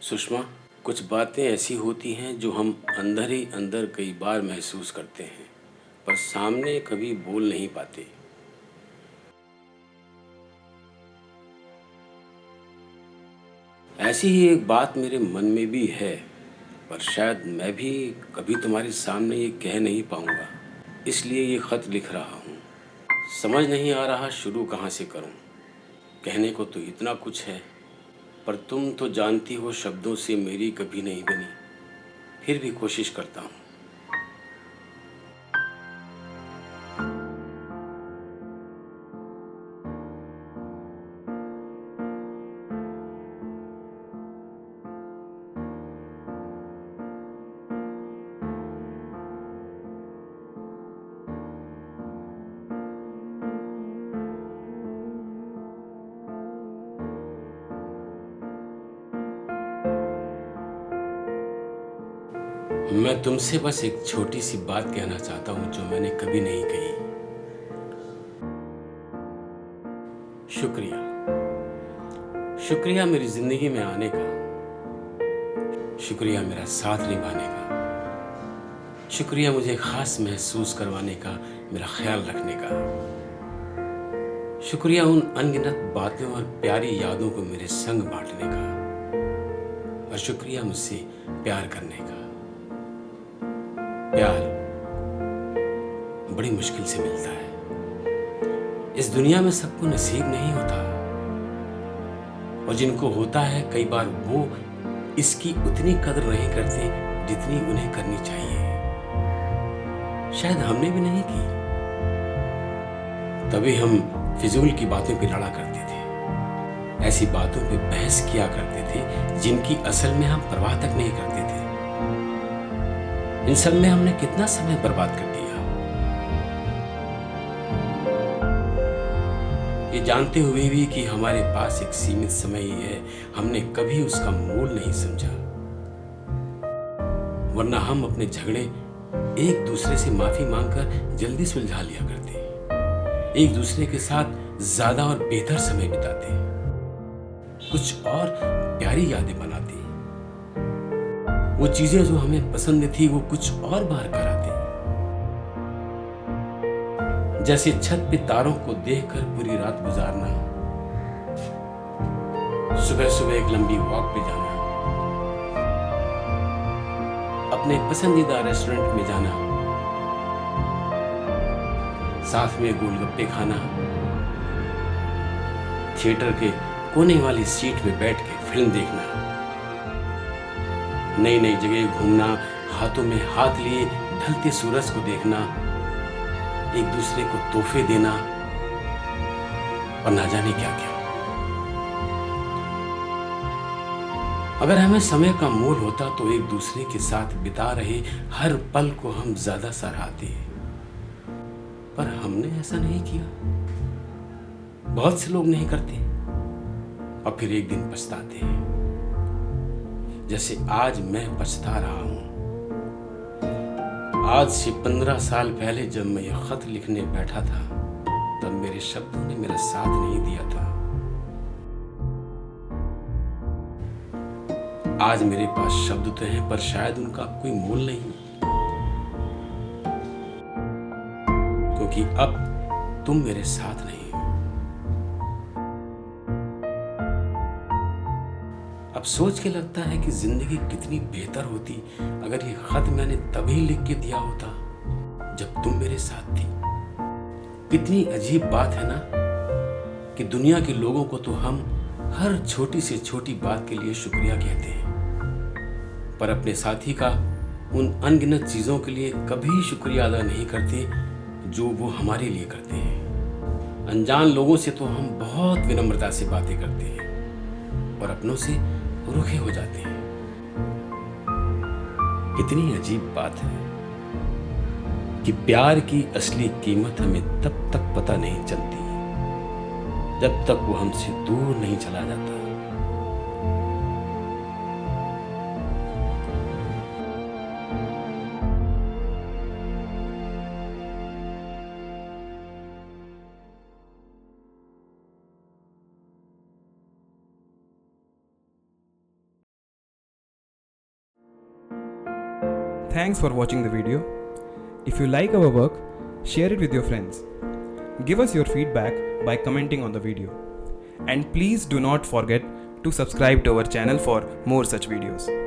सुषमा, कुछ बातें ऐसी होती हैं जो हम अंदर ही अंदर कई बार महसूस करते हैं, पर सामने कभी बोल नहीं पाते। ऐसी ही एक बात मेरे मन में भी है, पर शायद मैं भी कभी तुम्हारे सामने ये कह नहीं पाऊंगा। इसलिए ये खत लिख रहा हूँ। समझ नहीं आ रहा शुरू कहाँ से करूँ। कहने को तो इतना कुछ है, पर तुम तो जानती हो शब्दों से मेरी कभी नहीं बनी। फिर भी कोशिश करता हूँ। मैं तुमसे बस एक छोटी सी बात कहना चाहता हूँ जो मैंने कभी नहीं कही। शुक्रिया। शुक्रिया मेरी जिंदगी में आने का। शुक्रिया मेरा साथ निभाने का। शुक्रिया मुझे खास महसूस करवाने का, मेरा ख्याल रखने का। शुक्रिया उन अनगिनत बातों और प्यारी यादों को मेरे संग बांटने का। और शुक्रिया मुझसे प्यार करने का। प्यार बड़ी मुश्किल से मिलता है। इस दुनिया में सबको नसीब नहीं होता, और जिनको होता है कई बार वो इसकी उतनी कदर नहीं करते जितनी उन्हें करनी चाहिए। शायद हमने भी नहीं की, तभी हम फिजूल की बातों पे लड़ा करते थे, ऐसी बातों पे बहस किया करते थे जिनकी असल में हम परवाह तक नहीं करते थे। इन सब में हमने कितना समय बर्बाद कर दिया, ये जानते हुए भी कि हमारे पास एक सीमित समय ही है। हमने कभी उसका मूल नहीं समझा, वरना हम अपने झगड़े एक दूसरे से माफी मांगकर जल्दी सुलझा लिया करते, एक दूसरे के साथ ज्यादा और बेहतर समय बिताते, कुछ और प्यारी यादें बनाते। वो चीजें जो हमें पसंद थी वो कुछ और बार कराते, जैसे छत पे तारों को देखकर पूरी रात गुजारना, सुबह सुबह एक लंबी वॉक पे जाना, अपने पसंदीदा रेस्टोरेंट में जाना, साथ में गोलगप्पे खाना, थिएटर के कोने वाली सीट में बैठ के फिल्म देखना, नई नई जगह घूमना, हाथों में हाथ लिए ढलते सूरज को देखना, एक दूसरे को तोहफे देना, और ना जाने क्या क्या। अगर हमें समय का मोल होता तो एक दूसरे के साथ बिता रहे हर पल को हम ज्यादा सराहते, पर हमने ऐसा नहीं किया। बहुत से लोग नहीं करते और फिर एक दिन पछताते हैं, जैसे आज मैं पछता रहा हूं। आज से 15 साल पहले जब मैं यह खत लिखने बैठा था, तब मेरे शब्दों ने मेरा साथ नहीं दिया था। आज मेरे पास शब्द तो हैं, पर शायद उनका कोई मोल नहीं, क्योंकि अब तुम मेरे साथ नहीं हो। अब सोच के लगता है कि जिंदगी कितनी बेहतर होती अगर ये खत मैंने तभी लिख के दिया होता जब तुम मेरे साथ थी। कितनी अजीब बात है ना कि दुनिया के लोगों को तो हम हर छोटी से छोटी बात के लिए शुक्रिया कहते हैं, पर अपने साथी का उन अनगिनत चीजों के लिए कभी शुक्रिया अदा नहीं करते जो वो हमारे लिए करते हैं। अनजान लोगों से तो हम बहुत विनम्रता से बातें करते हैं, पर अपनों से रूखे हो जाते हैं। कितनी अजीब बात है कि प्यार की असली कीमत हमें तब तक पता नहीं चलती जब तक वो हमसे दूर नहीं चला जाता। Thanks for watching the video. If you like our work, share it with your friends. Give us your feedback by commenting on the video. And please do not forget to subscribe to our channel for more such videos.